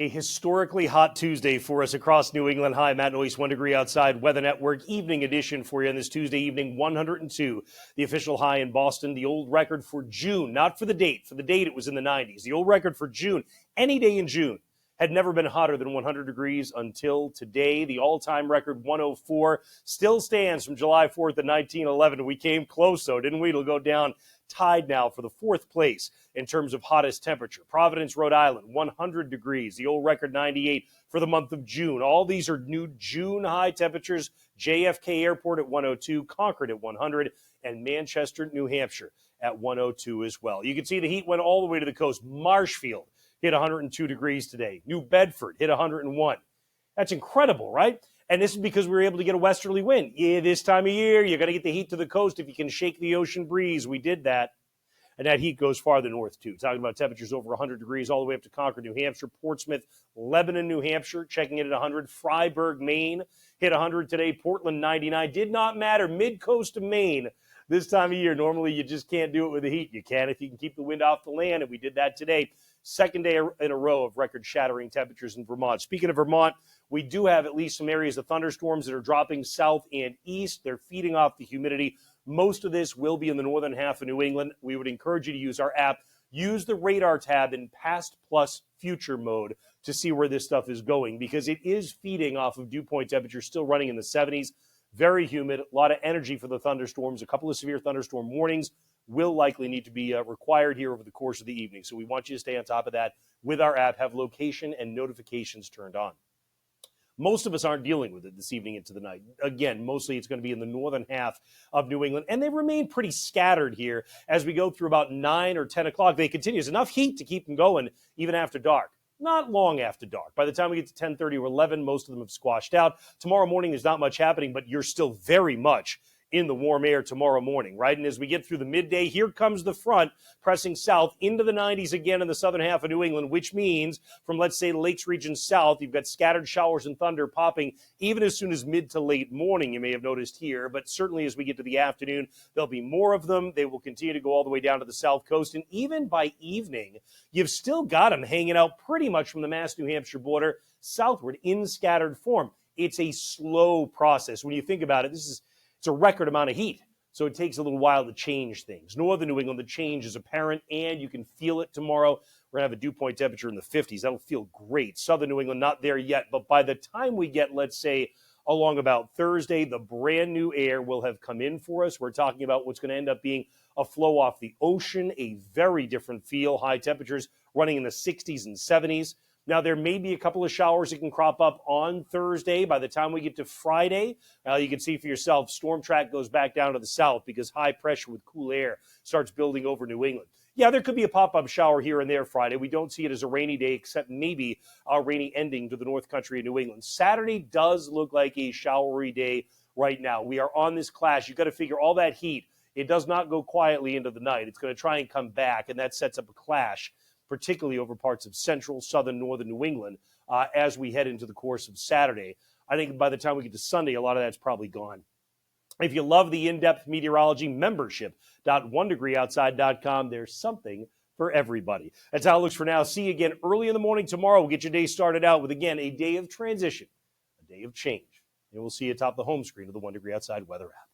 A historically hot Tuesday for us across New England. Hi, Matt Noyes, 1 degree outside. Weather Network evening edition for you on this Tuesday evening, 102. The official high in Boston, the old record for June, not for the date. For the date, it was in the 90s. The old record for June, any day in June, had never been hotter than 100 degrees until today. The all-time record, 104, still stands from July 4th of 1911. We came close, though, didn't we? It'll go down tied now for the fourth place in terms of hottest temperature. Providence, Rhode Island, 100 degrees. The old record, 98 for the month of June. All these are new June high temperatures. JFK Airport at 102, Concord at 100, and Manchester, New Hampshire at 102 as well. You can see the heat went all the way to the coast. Marshfield hit 102 degrees today. New Bedford hit 101. That's incredible, right? And this is because we were able to get a westerly wind. Yeah, this time of year, you're going to get the heat to the coast if you can shake the ocean breeze. We did that. And that heat goes farther north, too. Talking about temperatures over 100 degrees all the way up to Concord, New Hampshire, Portsmouth, Lebanon, New Hampshire, checking in at 100. Freiburg, Maine, hit 100 today. Portland, 99. Did not matter. Mid-coast of Maine this time of year. Normally, you just can't do it with the heat. You can if you can keep the wind off the land, and we did that today. Second day in a row of record-shattering temperatures in Vermont. Speaking of Vermont, we do have at least some areas of thunderstorms that are dropping south and east. They're feeding off the humidity. Most of this will be in the northern half of New England. We would encourage you to use our app. Use the radar tab in past plus future mode to see where this stuff is going, because it is feeding off of dew point temperatures still running in the 70s. Very humid, a lot of energy for the thunderstorms. A couple of severe thunderstorm warnings will likely need to be required here over the course of the evening. So we want you to stay on top of that with our app, have location and notifications turned on. Most of us aren't dealing with it this evening into the night. Again, mostly it's going to be in the northern half of New England, and they remain pretty scattered here as we go through about 9 or 10 o'clock. They continue. There's enough heat to keep them going even after dark. Not long after dark. By the time we get to 10:30 or 11, most of them have squashed out. Tomorrow morning, there's not much happening, but you're still very much in the warm air tomorrow morning, right? And as we get through the midday, here comes the front pressing south into the 90s again in the southern half of New England, which means from, let's say, the Lakes region south, you've got scattered showers and thunder popping even as soon as mid to late morning, you may have noticed here. But certainly as we get to the afternoon, there'll be more of them. They will continue to go all the way down to the south coast. And even by evening, you've still got them hanging out pretty much from the Mass-New Hampshire border southward in scattered form. It's a slow process. When you think about it, it's a record amount of heat, so it takes a little while to change things. Northern New England, the change is apparent, and you can feel it tomorrow. We're going to have a dew point temperature in the 50s. That'll feel great. Southern New England, not there yet, but by the time we get, let's say, along about Thursday, the brand new air will have come in for us. We're talking about what's going to end up being a flow off the ocean, a very different feel, high temperatures running in the 60s and 70s. Now, there may be a couple of showers that can crop up on Thursday. By the time we get to Friday, you can see for yourself, storm track goes back down to the south because high pressure with cool air starts building over New England. Yeah, there could be a pop-up shower here and there Friday. We don't see it as a rainy day, except maybe a rainy ending to the North Country of New England. Saturday does look like a showery day right now. We are on this clash. You've got to figure all that heat. It does not go quietly into the night. It's going to try and come back, and that sets up a clash, particularly over parts of central, southern, northern New England as we head into the course of Saturday. I think by the time we get to Sunday, a lot of that's probably gone. If you love the in-depth meteorology, membership.onedegreeoutside.com. There's something for everybody. That's how it looks for now. See you again early in the morning tomorrow. We'll get your day started out with, again, a day of transition, a day of change. And we'll see you atop the home screen of the 1 Degree Outside weather app.